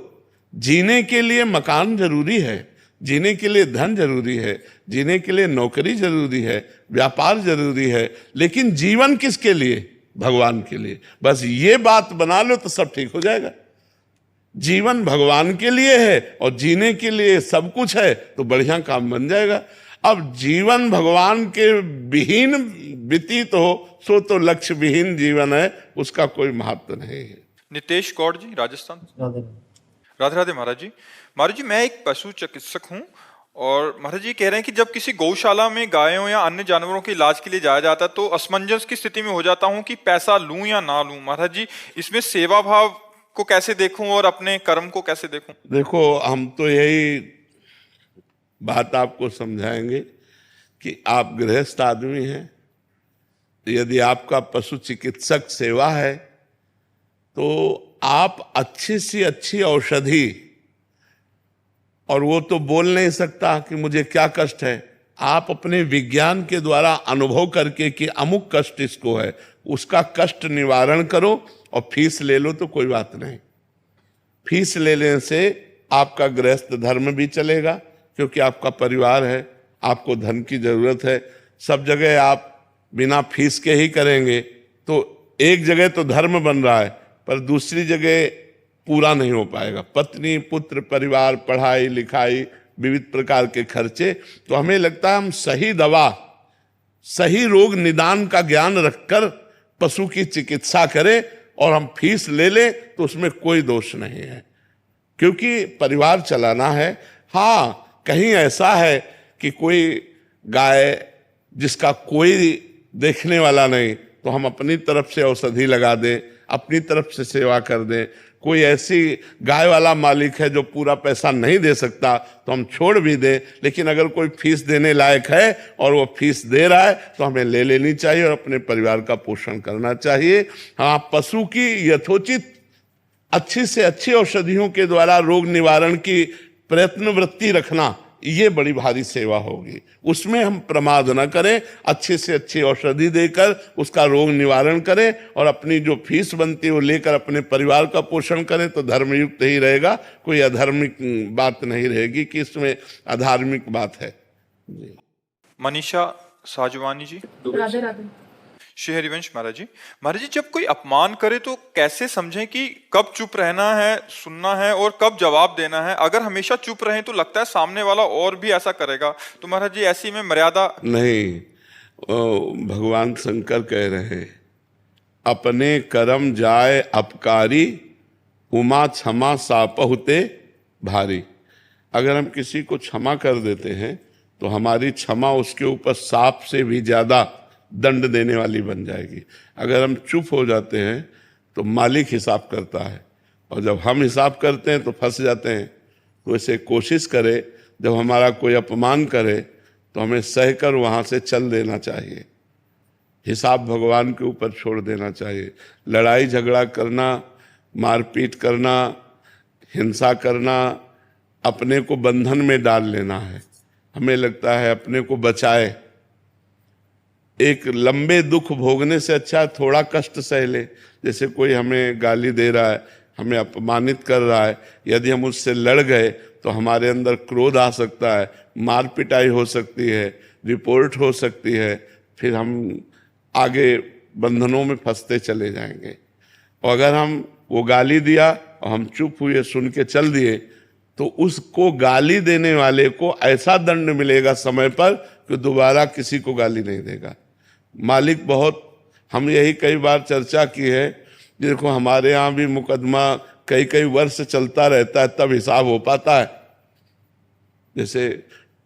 जीने के लिए मकान जरूरी है, जीने के लिए धन जरूरी है, जीने के लिए नौकरी जरूरी है, व्यापार जरूरी है, लेकिन जीवन किसके लिए, भगवान के लिए। बस ये बात बना लो तो सब ठीक हो जाएगा। जीवन भगवान के लिए है और जीने के लिए सब कुछ है, तो बढ़िया काम बन जाएगा। अब जीवन भगवान के विहीन व्यतीत हो सो तो लक्ष्य विहीन जीवन है, उसका कोई महत्व नहीं है। नितेश कौर जी, राजस्थान। राधे राधे महाराज जी। महाराज जी मैं एक पशु चिकित्सक हूँ और महाराज जी कह रहे हैं कि जब किसी गौशाला में गायों या अन्य जानवरों के इलाज के लिए जाया जाता है तो असमंजस की स्थिति में हो जाता हूँ कि पैसा लूं या ना लूं। महाराज जी इसमें सेवा भाव को कैसे देखूं और अपने कर्म को कैसे देखूं? देखो, हम तो यही बात आपको समझाएंगे कि आप गृहस्थ आदमी हैं, यदि आपका पशु चिकित्सक सेवा है तो आप अच्छी सी अच्छी औषधि, और वो तो बोल नहीं सकता कि मुझे क्या कष्ट है, आप अपने विज्ञान के द्वारा अनुभव करके कि अमुक कष्ट इसको है, उसका कष्ट निवारण करो और फीस ले लो तो कोई बात नहीं। फीस ले लेने से आपका गृहस्थ धर्म भी चलेगा, क्योंकि आपका परिवार है, आपको धन की जरूरत है। सब जगह आप बिना फीस के ही करेंगे तो एक जगह तो धर्म बन रहा है पर दूसरी जगह पूरा नहीं हो पाएगा। पत्नी, पुत्र, परिवार, पढ़ाई लिखाई, विविध प्रकार के खर्चे। तो हमें लगता है हम सही दवा, सही रोग निदान का ज्ञान रखकर पशु की चिकित्सा करें और हम फीस ले लें तो उसमें कोई दोष नहीं है, क्योंकि परिवार चलाना है। हाँ, कहीं ऐसा है कि कोई गाय जिसका कोई देखने वाला नहीं, तो हम अपनी तरफ से औषधि लगा दें, अपनी तरफ से सेवा कर दें। कोई ऐसी गाय वाला मालिक है जो पूरा पैसा नहीं दे सकता तो हम छोड़ भी दें, लेकिन अगर कोई फीस देने लायक है और वो फीस दे रहा है तो हमें ले लेनी चाहिए और अपने परिवार का पोषण करना चाहिए। हाँ, पशु की यथोचित अच्छी से अच्छी औषधियों के द्वारा रोग निवारण की प्रयत्न वृत्ति रखना, ये बड़ी भारी सेवा होगी। उसमें हम प्रमाद न करें, अच्छे से अच्छी औषधि देकर उसका रोग निवारण करें और अपनी जो फीस बनती है वो लेकर अपने परिवार का पोषण करें तो धर्मयुक्त ही रहेगा, कोई अधार्मिक बात नहीं रहेगी कि इसमें अधार्मिक बात है। मनीषा साजवानी जी। राधे राधे। श्री हरिवंश महाराज जी। महाराज जी, जब कोई अपमान करे तो कैसे समझें कि कब चुप रहना है, सुनना है और कब जवाब देना है? अगर हमेशा चुप रहें तो लगता है सामने वाला और भी ऐसा करेगा, तो महाराज जी ऐसी में मर्यादा नहीं, भगवान शंकर कह रहे हैं अपने कर्म जाए अपकारी, उमा क्षमा सापहुते भारी। अगर हम किसी को क्षमा कर देते हैं तो हमारी क्षमा उसके ऊपर सांप से भी ज्यादा दंड देने वाली बन जाएगी। अगर हम चुप हो जाते हैं तो मालिक हिसाब करता है, और जब हम हिसाब करते हैं तो फंस जाते हैं। तो इसे कोशिश करें, जब हमारा कोई अपमान करे तो हमें सहकर वहाँ से चल देना चाहिए, हिसाब भगवान के ऊपर छोड़ देना चाहिए। लड़ाई झगड़ा करना, मारपीट करना, हिंसा करना अपने को बंधन में डाल लेना है। हमें लगता है अपने को बचाए, एक लंबे दुख भोगने से अच्छा थोड़ा कष्ट सह ले। जैसे कोई हमें गाली दे रहा है, हमें अपमानित कर रहा है, यदि हम उससे लड़ गए तो हमारे अंदर क्रोध आ सकता है, मार पिटाई हो सकती है, रिपोर्ट हो सकती है, फिर हम आगे बंधनों में फंसते चले जाएंगे। और अगर हम वो गाली दिया और हम चुप हुए, सुन के चल दिए, तो उसको गाली देने वाले को ऐसा दंड मिलेगा समय पर कि दोबारा किसी को गाली नहीं देगा। मालिक बहुत, हम यही कई बार चर्चा की है, देखो हमारे यहाँ भी मुकदमा कई कई वर्ष चलता रहता है तब हिसाब हो पाता है। जैसे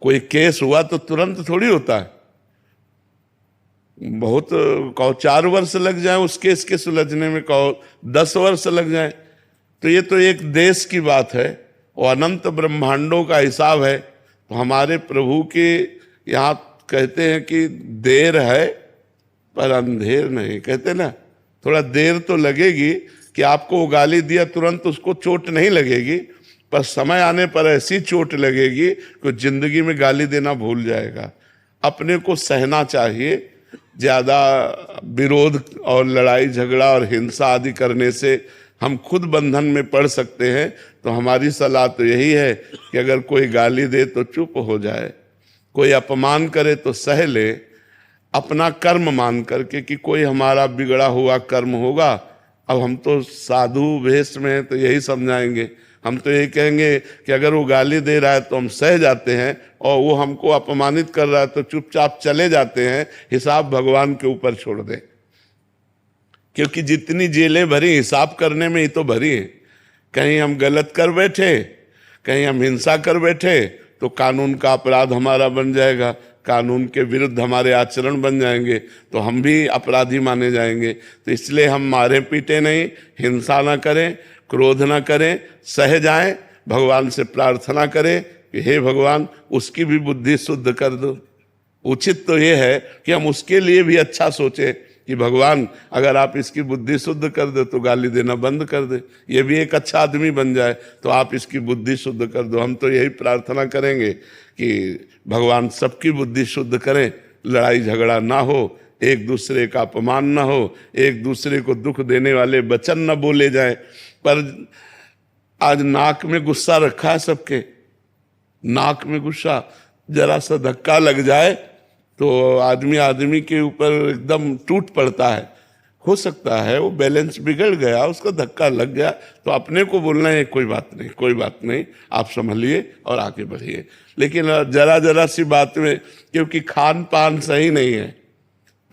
कोई केस हुआ तो तुरंत थोड़ी होता है, बहुत कहो 4 वर्ष लग जाए उस केस के सुलझने में, कहो 10 वर्ष लग जाए। तो ये तो एक देश की बात है और अनंत ब्रह्मांडों का हिसाब है। तो हमारे प्रभु के यहाँ कहते हैं कि देर है पर अंधेर नहीं, कहते ना, थोड़ा देर तो लगेगी कि आपको वो गाली दिया तुरंत उसको चोट नहीं लगेगी, पर समय आने पर ऐसी चोट लगेगी कि जिंदगी में गाली देना भूल जाएगा। अपने को सहना चाहिए। ज्यादा विरोध और लड़ाई झगड़ा और हिंसा आदि करने से हम खुद बंधन में पड़ सकते हैं। तो हमारी सलाह तो यही है कि अगर कोई गाली दे तो चुप हो जाए, कोई अपमान करे तो सह ले, अपना कर्म मान करके कि कोई हमारा बिगड़ा हुआ कर्म होगा। अब हम तो साधु वेश में हैं तो यही समझाएंगे, हम तो यही कहेंगे कि अगर वो गाली दे रहा है तो हम सह जाते हैं, और वो हमको अपमानित कर रहा है तो चुपचाप चले जाते हैं, हिसाब भगवान के ऊपर छोड़ दें। क्योंकि जितनी जेलें भरी हिसाब करने में ही तो भरी है। कहीं हम गलत कर बैठे, कहीं हम हिंसा कर बैठे तो कानून का अपराध हमारा बन जाएगा, कानून के विरुद्ध हमारे आचरण बन जाएंगे तो हम भी अपराधी माने जाएंगे। तो इसलिए हम मारे पीटे नहीं, हिंसा ना करें, क्रोध ना करें, सह जाएं, भगवान से प्रार्थना करें कि हे भगवान उसकी भी बुद्धि शुद्ध कर दो। उचित तो ये है कि हम उसके लिए भी अच्छा सोचें कि भगवान अगर आप इसकी बुद्धि शुद्ध कर दे तो गाली देना बंद कर दे, ये भी एक अच्छा आदमी बन जाए, तो आप इसकी बुद्धि शुद्ध कर दो। हम तो यही प्रार्थना करेंगे कि भगवान सबकी बुद्धि शुद्ध करें, लड़ाई झगड़ा ना हो, एक दूसरे का अपमान ना हो, एक दूसरे को दुख देने वाले वचन न बोले जाए। पर आज नाक में गुस्सा रखा है सबके, नाक में गुस्सा, जरा सा धक्का लग जाए तो आदमी आदमी के ऊपर एकदम टूट पड़ता है। हो सकता है वो बैलेंस बिगड़ गया, उसका धक्का लग गया, तो अपने को बोलना है कोई बात नहीं, कोई बात नहीं, आप संभलिए और आगे बढ़िए। लेकिन जरा जरा सी बात में, क्योंकि खान पान सही नहीं है,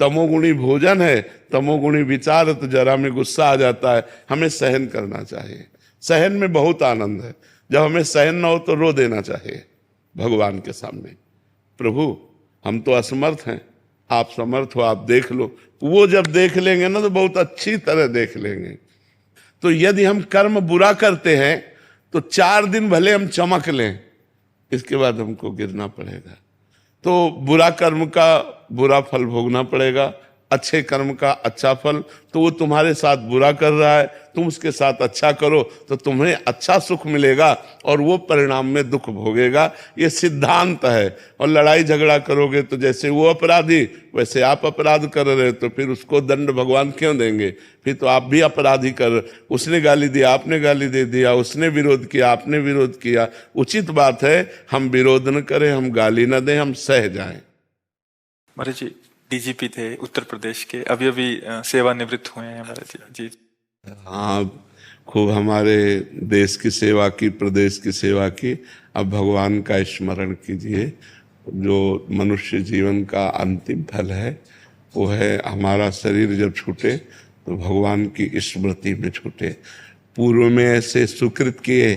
तमोगुणी भोजन है, तमोगुणी विचार, तो जरा में गुस्सा आ जाता है। हमें सहन करना चाहिए, सहन में बहुत आनंद है। जब हमें सहन ना हो तो रो देना चाहिए भगवान के सामने, प्रभु हम तो असमर्थ हैं, आप समर्थ हो, आप देख लो। वो जब देख लेंगे ना तो बहुत अच्छी तरह देख लेंगे। तो यदि हम कर्म बुरा करते हैं तो 4 दिन भले हम चमक लें, इसके बाद हमको गिरना पड़ेगा। तो बुरा कर्म का बुरा फल भोगना पड़ेगा, अच्छे कर्म का अच्छा फल, तो वो तुम्हारे साथ बुरा कर रहा है, तुम उसके साथ अच्छा करो तो तुम्हें अच्छा सुख मिलेगा और वो परिणाम में दुख भोगेगा। ये सिद्धांत है। और लड़ाई झगड़ा करोगे तो जैसे वो अपराधी वैसे आप अपराध कर रहे हो, तो फिर उसको दंड भगवान क्यों देंगे? फिर तो आप भी अपराधी कर, उसने गाली दिया आपने गाली दे दिया, उसने विरोध किया आपने विरोध किया। उचित बात है हम विरोध न करें, हम गाली न दें, हम सह जाएं। महाराज जी डीजीपी थे उत्तर प्रदेश के, अभी अभी सेवानिवृत्त हुए हैं महाराज जी। हाँ, खूब हमारे देश की सेवा की, प्रदेश की सेवा की। अब भगवान का स्मरण कीजिए। जो मनुष्य जीवन का अंतिम फल है वो है हमारा शरीर जब छूटे तो भगवान की स्मृति में छूटे। पूर्व में ऐसे सुकृत किए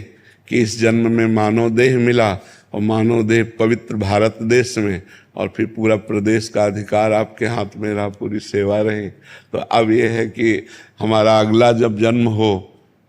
कि इस जन्म में मानव देह मिला और मानव देह पवित्र भारत देश में, और फिर पूरा प्रदेश का अधिकार आपके हाथ में रहा, पूरी सेवा रही। तो अब ये है कि हमारा अगला जब जन्म हो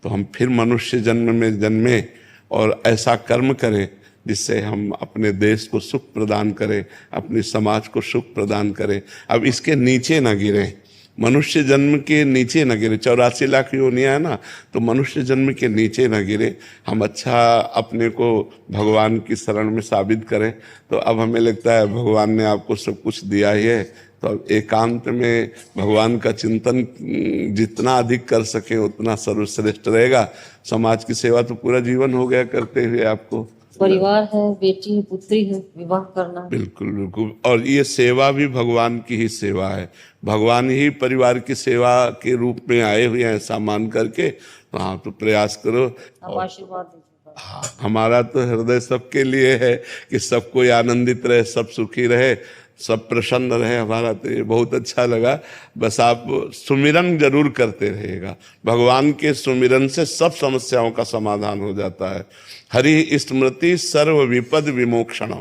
तो हम फिर मनुष्य जन्म में जन्में और ऐसा कर्म करें जिससे हम अपने देश को सुख प्रदान करें, अपने समाज को सुख प्रदान करें। अब इसके नीचे ना गिरें, मनुष्य जन्म के नीचे न गिरे। 84 लाख योनियां है ना, तो मनुष्य जन्म के नीचे न गिरे। हम अच्छा अपने को भगवान की शरण में साबित करें। तो अब हमें लगता है भगवान ने आपको सब कुछ दिया ही है, तो अब एकांत में भगवान का चिंतन जितना अधिक कर सके उतना सर्वश्रेष्ठ रहेगा। समाज की सेवा तो पूरा जीवन हो गया करते हुए आपको। परिवार है, बेटी है, पुत्री है, विवाह करना है। बिल्कुल बिल्कुल। और ये सेवा भी भगवान की ही सेवा है। भगवान ही परिवार की सेवा के रूप में आए हुए हैं ऐसा मान करके। तो हाँ, तो प्रयास करो। आप आशीर्वाद दीजिए। हाँ, हमारा तो हृदय सबके लिए है कि सब कोई आनंदित रहे, सब सुखी रहे, सब प्रसन्न रहे। हमारा तो ये बहुत अच्छा लगा। बस आप सुमिरन जरूर करते रहिएगा। भगवान के सुमिरन से सब समस्याओं का समाधान हो जाता है। हरि स्मृति सर्व विपद विमोक्षण।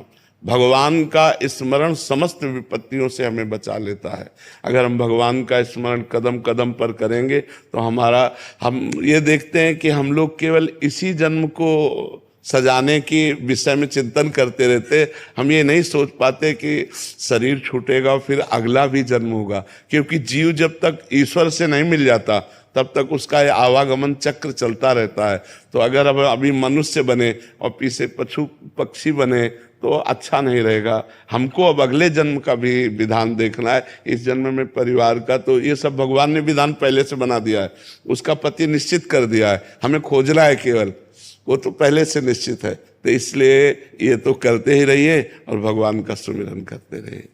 भगवान का स्मरण समस्त विपत्तियों से हमें बचा लेता है। अगर हम भगवान का स्मरण कदम कदम पर करेंगे तो हम ये देखते हैं कि हम लोग केवल इसी जन्म को सजाने की विषय में चिंतन करते रहते। हम ये नहीं सोच पाते कि शरीर छूटेगा और फिर अगला भी जन्म होगा, क्योंकि जीव जब तक ईश्वर से नहीं मिल जाता तब तक उसका ये आवागमन चक्र चलता रहता है। तो अगर अब अभी मनुष्य बने और पीछे पशु पक्षी बने तो अच्छा नहीं रहेगा। हमको अब अगले जन्म का भी विधान देखना है। इस जन्म में परिवार का तो ये सब भगवान ने विधान पहले से बना दिया है, उसका पति निश्चित कर दिया है, हमें खोजना है केवल, वो तो पहले से निश्चित है। तो इसलिए ये तो करते ही रहिए और भगवान का सुमिरन करते रहिए।